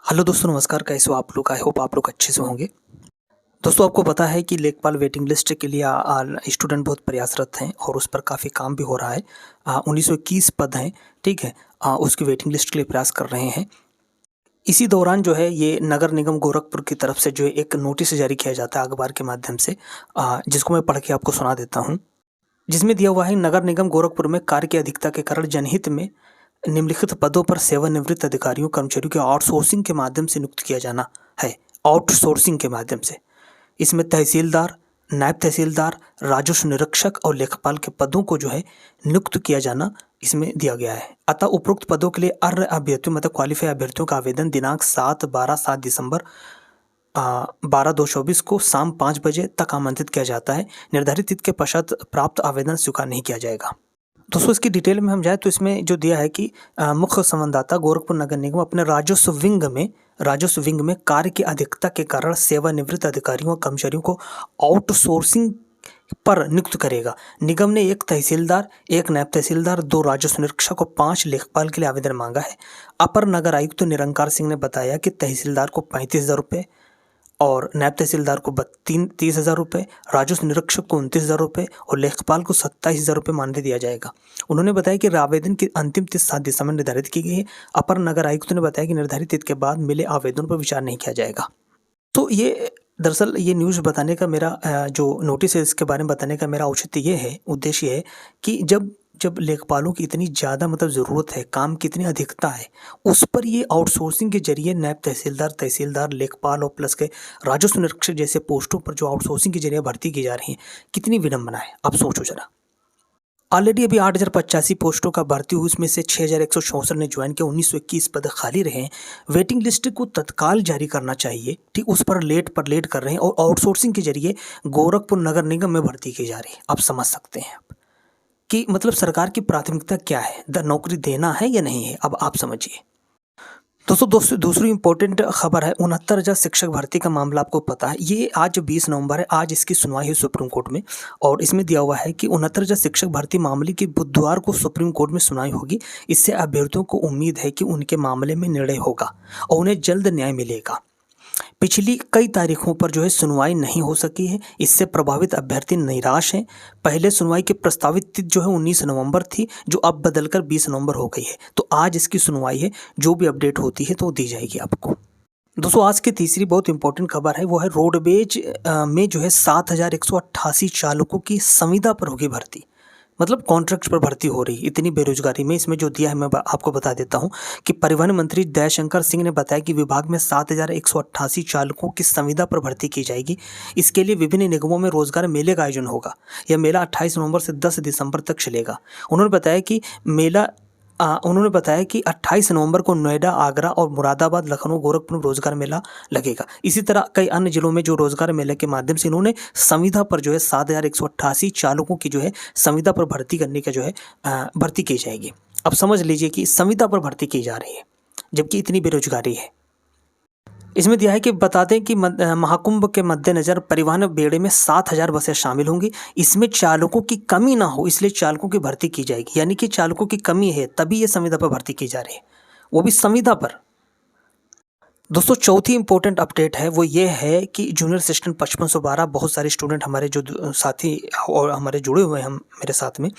Hello दोस्तों, नमस्कार। कैसे हो आप लोग? आई होप आप लोग अच्छे से होंगे। दोस्तों, आपको पता है कि लेखपाल वेटिंग लिस्ट के लिए स्टूडेंट बहुत प्रयासरत हैं और उस पर काफ़ी काम भी हो रहा है। 1921 पद हैं, ठीक है। उसकी वेटिंग लिस्ट के लिए प्रयास कर रहे हैं। इसी दौरान जो है ये नगर निगम गोरखपुर की तरफ से जो है एक नोटिस जारी किया जाता है अखबार के माध्यम से, जिसको मैं पढ़ के आपको सुना देता हूँ। जिसमें दिया हुआ है, नगर निगम गोरखपुर में कार्य की अधिकता के कारण जनहित में निम्नलिखित पदों पर सेवानिवृत्त अधिकारियों कर्मचारियों के आउटसोर्सिंग के माध्यम से नियुक्त किया जाना है। आउटसोर्सिंग के माध्यम से इसमें तहसीलदार, नायब तहसीलदार, राजस्व निरीक्षक और लेखपाल के पदों को जो है नियुक्त किया जाना इसमें दिया गया है। अतः उपरोक्त पदों के लिए अर्ह अभ्यर्थियों मतलब क्वालिफाई अभ्यर्थियों का आवेदन दिनांक 7 दिसंबर 12/2/24 को शाम 5 बजे तक आमंत्रित किया जाता है। निर्धारित तिथि के पश्चात प्राप्त आवेदन स्वीकार नहीं किया जाएगा। दोस्तों, इसकी डिटेल में हम जाए तो इसमें जो दिया है कि मुख्य संवाददाता गोरखपुर नगर निगम अपने राजस्व विंग में कार्य की अधिकता के कारण सेवानिवृत्त अधिकारियों और कर्मचारियों को आउटसोर्सिंग पर नियुक्त करेगा। निगम ने 1 तहसीलदार, 1 नायब तहसीलदार, 2 राजस्व निरीक्षक और 5 लेखपाल के लिए आवेदन मांगा है। अपर नगर आयुक्त निरंकार सिंह ने बताया कि तहसीलदार को 35,000 रुपये और नायब तहसीलदार को 30,000 रुपये, राजस्व निरीक्षक को 29,000 रुपये और लेखपाल को 27,000 रुपये मानदेय दिया जाएगा। उन्होंने बताया कि आवेदन की अंतिम तिथि 7 दिसंबर निर्धारित की गई है। अपर नगर आयुक्त ने बताया कि निर्धारित तिथि के बाद मिले आवेदनों पर विचार नहीं किया जाएगा। तो ये दरअसल ये न्यूज़ बताने का मेरा जो नोटिस है इसके बारे में बताने का मेरा औचित्य ये है, उद्देश्य है कि जब लेखपालों की इतनी ज़्यादा मतलब ज़रूरत है, काम की इतनी अधिकता है, उस पर ये आउटसोर्सिंग के जरिए नायब तहसीलदार, लेखपाल और प्लस के राजस्व निरीक्षक जैसे पोस्टों पर जो आउटसोर्सिंग के जरिए भर्ती की जा रही है, कितनी विडंबना है। आप सोचो जरा। ऑलरेडी अभी 8,085 पोस्टों का भर्ती हुई, उसमें से 6,164 ने ज्वाइन किया, 1921 पद खाली रहे हैं। वेटिंग लिस्ट को तत्काल जारी करना चाहिए, ठीक, उस पर लेट कर रहे हैं और आउटसोर्सिंग के जरिए गोरखपुर नगर निगम में भर्ती की जा रही है। आप समझ सकते हैं कि मतलब सरकार की प्राथमिकता क्या है, नौकरी देना है या नहीं है। अब आप समझिए। दोस्तों, दूसरी इंपॉर्टेंट खबर है 69,000 शिक्षक भर्ती का मामला। आपको पता है ये आज 20 नवंबर है, आज इसकी सुनवाई है सुप्रीम कोर्ट में और इसमें दिया हुआ है कि 69,000 शिक्षक भर्ती मामले की बुधवार को सुप्रीम कोर्ट में सुनवाई होगी। इससे अभ्यर्थियों को उम्मीद है कि उनके मामले में निर्णय होगा और उन्हें जल्द न्याय मिलेगा। पिछली कई तारीखों पर जो है सुनवाई नहीं हो सकी है, इससे प्रभावित अभ्यर्थी निराश हैं। पहले सुनवाई की प्रस्तावित तिथि जो है 19 नवंबर थी, जो अब बदलकर 20 नवंबर हो गई है। तो आज इसकी सुनवाई है, जो भी अपडेट होती है तो वो दी जाएगी आपको। दोस्तों, आज की तीसरी बहुत इंपॉर्टेंट खबर है, वो है रोडवेज में जो है 7,188 चालकों की संविदा पर होगी भर्ती। मतलब कॉन्ट्रैक्ट पर भर्ती हो रही। इतनी बेरोजगारी में इसमें जो दिया है मैं आपको बता देता हूं कि परिवहन मंत्री दयाशंकर सिंह ने बताया कि विभाग में 7,188 चालकों की संविदा पर भर्ती की जाएगी। इसके लिए विभिन्न निगमों में रोजगार मेले का आयोजन होगा। यह मेला 28 नवंबर से 10 दिसंबर तक चलेगा। उन्होंने बताया कि 28 नवंबर को नोएडा, आगरा और मुरादाबाद, लखनऊ, गोरखपुर में रोजगार मेला लगेगा। इसी तरह कई अन्य जिलों में जो रोजगार मेले के माध्यम से इन्होंने संविदा पर जो है 7,188 चालकों की जो है संविदा पर भर्ती करने का जो है भर्ती की जाएगी। अब समझ लीजिए कि संविदा पर भर्ती की जा रही है जबकि इतनी बेरोजगारी है। इसमें दिया है कि बता दें कि महाकुंभ के मद्देनजर परिवहन बेड़े में 7,000 बसें शामिल होंगी। इसमें चालकों की कमी ना हो इसलिए चालकों की भर्ती की जाएगी। यानी कि चालकों की कमी है तभी ये संविदा पर भर्ती की जा रही है, वो भी संविदा पर। दोस्तों, चौथी इंपॉर्टेंट अपडेट है वो ये है कि जूनियर असिस्टेंट 5512 बहुत सारे स्टूडेंट हमारे जो साथी और हमारे जुड़े हुए हैं मेरे साथ में,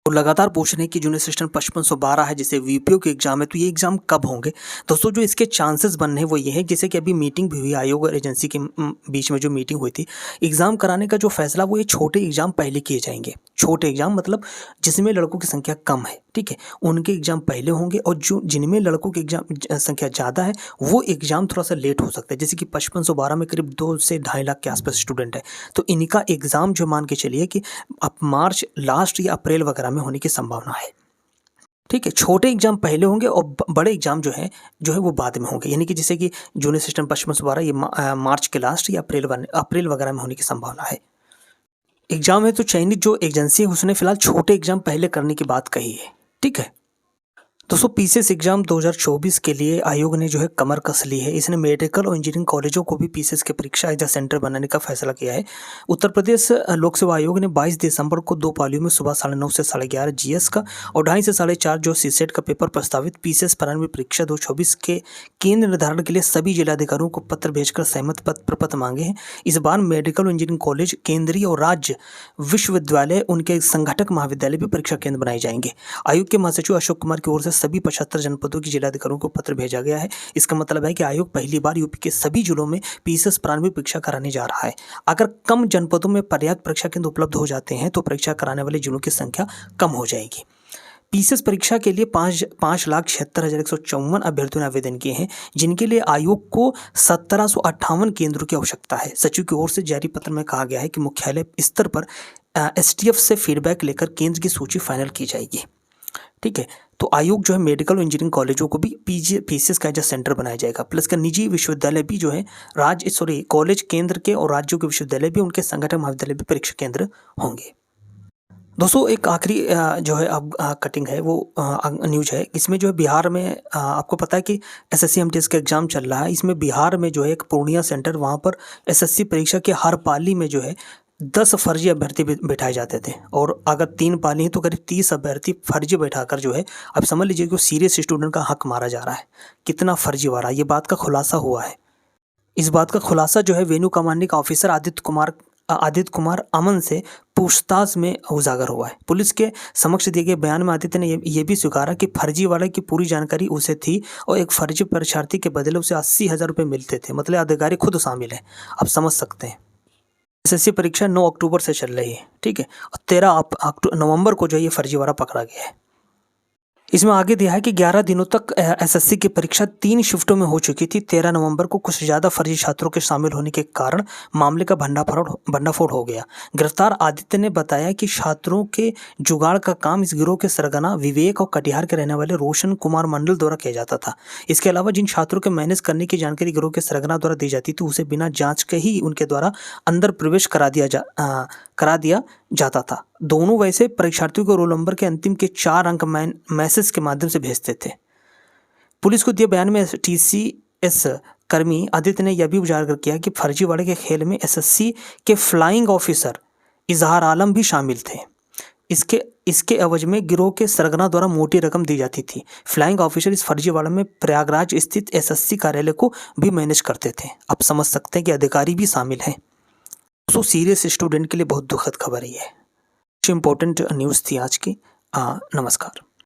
तो लगातार पूछ रहे हैं कि जूनियर असिस्टेंट 5512 है जैसे वीपीओ के एग्जाम है, तो ये एग्जाम कब होंगे। दोस्तों, जो इसके चांसेस बन रहे हैं वो ये है, जैसे कि अभी मीटिंग भी हुई आयोग और एजेंसी के बीच में जो मीटिंग हुई थी, एग्जाम कराने का जो फैसला वो ये छोटे एग्जाम पहले किए जाएंगे। छोटे एग्जाम मतलब जिसमें लड़कों की संख्या कम है, ठीक है, उनके एग्जाम पहले होंगे और जो जिनमें लड़कों की एग्जाम संख्या ज़्यादा है वो एग्जाम थोड़ा सा लेट हो सकता है। जैसे कि 5512 में करीब 2 से 2.5 लाख के आसपास स्टूडेंट है, तो इनका एग्जाम जो मान के चलिए कि अब मार्च लास्ट या अप्रैल वगैरह में होने की संभावना है। ठीक है, छोटे एग्जाम पहले होंगे और बड़े एग्जाम जो है वो बाद में होंगे। यानी कि जैसे कि जूनियर असिस्टेंट 5512 ये मार्च के लास्ट या अप्रैल वगैरह में होने की संभावना है। एग्जाम है तो चयनित जो एजेंसी है उसने फिलहाल छोटे एग्जाम पहले करने की बात कही है, ठीक है। दोस्तों पीसीएस एग्जाम 2024 के लिए आयोग ने जो है कमर कस ली है। इसने मेडिकल और इंजीनियरिंग कॉलेजों को भी पीसीएस की परीक्षा एज सेंटर बनाने का फैसला किया है। उत्तर प्रदेश लोक सेवा आयोग ने 22 दिसंबर को 2 पालियों में सुबह 9:30 से 11:30 जीएस का और 2:30 से 4:30 जो सीसेट का पेपर प्रस्तावित पीसीएस प्रारंभिक परीक्षा 2024 के केंद्र निर्धारण के लिए सभी जिलाधिकारियों को पत्र भेजकर सहमत प्रपत्र मांगे हैं। इस बार मेडिकल और इंजीनियरिंग कॉलेज, केंद्रीय और राज्य विश्वविद्यालय, उनके संगठक महाविद्यालय भी परीक्षा केंद्र बनाए जाएंगे। आयोग के महासचिव अशोक कुमार की ओर से सभी 75 जनपदों की जिलाधिकारियों को पत्र भेजा गया है। इसका मतलब है कि आयोग पहली बार यूपी के सभी जिलों में पीसीएस प्रारंभिक परीक्षा कराने जा रहा है। अगर कम जनपदों में पर्याप्त परीक्षा केंद्र उपलब्ध हो जाते हैं तो परीक्षा कराने वाले जिलों की संख्या कम हो जाएगी। पीसीएस परीक्षा के लिए 5,76,154 अभ्यर्थियों ने आवेदन किए हैं, जिनके लिए आयोग को 1758 केंद्रों की आवश्यकता है। सचिव की ओर से जारी पत्र में कहा गया है कि मुख्यालय स्तर पर एसटीएफ से फीडबैक लेकर केंद्र की सूची फाइनल की जाएगी। ठीक है, तो आयोग जो है मेडिकल और इंजीनियरिंग कॉलेजों को भी पीसीएस का एज सेंटर बनाया जाएगा। प्लस का निजी विश्वविद्यालय भी जो है कॉलेज केंद्र के और राज्यों के विश्वविद्यालय भी, उनके संगठन महाविद्यालय भी परीक्षा केंद्र होंगे। दोस्तों एक आखिरी जो है अब कटिंग है वो न्यूज है। इसमें जो है बिहार में आपको पता है कि एसएससी एमटीएस का एग्जाम चल रहा है। इसमें बिहार में जो है एक पूर्णिया सेंटर, वहाँ पर एसएससी परीक्षा के हर पाली में जो है 10 फर्जी अभ्यर्थी बैठाए जाते थे और अगर 3 पाली हैं तो करीब 30 अभ्यर्थी फर्जी बैठाकर जो है, अब समझ लीजिए कि सीरियस स्टूडेंट का हक मारा जा रहा है। कितना फर्जीवाड़ा, ये बात का खुलासा हुआ है। इस बात का खुलासा जो है venue commanding officer Aditya Kumar Aman से पूछताछ में उजागर हुआ है। पुलिस के समक्ष दिए गए बयान में आदित्य ने ये भी स्वीकारा कि फर्जीवाड़े की पूरी जानकारी उसे थी और एक फर्जी परीक्षार्थी के बदले उसे 80,000 रुपये मिलते थे। मतलब अधिकारी खुद शामिल है, आप समझ सकते हैं। एसएससी परीक्षा 9 अक्टूबर से चल रही है, ठीक है, और 13 नवंबर को जो है ये फर्जीवाड़ा पकड़ा गया है। इसमें आगे दिया है कि 11 दिनों तक एसएससी की परीक्षा 3 शिफ्टों में हो चुकी थी। 13 नवंबर को कुछ ज़्यादा फर्जी छात्रों के शामिल होने के कारण मामले का भंडाफोड़ हो गया। गिरफ्तार आदित्य ने बताया कि छात्रों के जुगाड़ का काम इस गिरोह के सरगना विवेक और कटिहार के रहने वाले रोशन कुमार मंडल द्वारा किया जाता था। इसके अलावा जिन छात्रों के मैनेज करने की जानकारी गिरोह के सरगना द्वारा दी जाती थी उसे बिना जाँच के ही उनके द्वारा अंदर प्रवेश करा दिया जाता था। दोनों वैसे परीक्षार्थियों को रोल नंबर के अंतिम के 4 अंक मैसेज के माध्यम से भेजते थे। पुलिस को दिए बयान में टीसीएस कर्मी आदित्य ने यह भी उजागर किया कि फर्जीवाड़े के खेल में एसएससी के फ्लाइंग ऑफिसर इजहार आलम भी शामिल थे। इसके एवज में गिरोह के सरगना द्वारा मोटी रकम दी जाती थी। फ्लाइंग ऑफिसर इस फर्जीवाड़े में प्रयागराज स्थित एसएससी कार्यालय को भी मैनेज करते थे। आप समझ सकते हैं कि अधिकारी भी शामिल हैं। दोस्तों सीरियस स्टूडेंट के लिए बहुत दुखद खबर है ये। इंपॉर्टेंट न्यूज़ थी आज की। नमस्कार।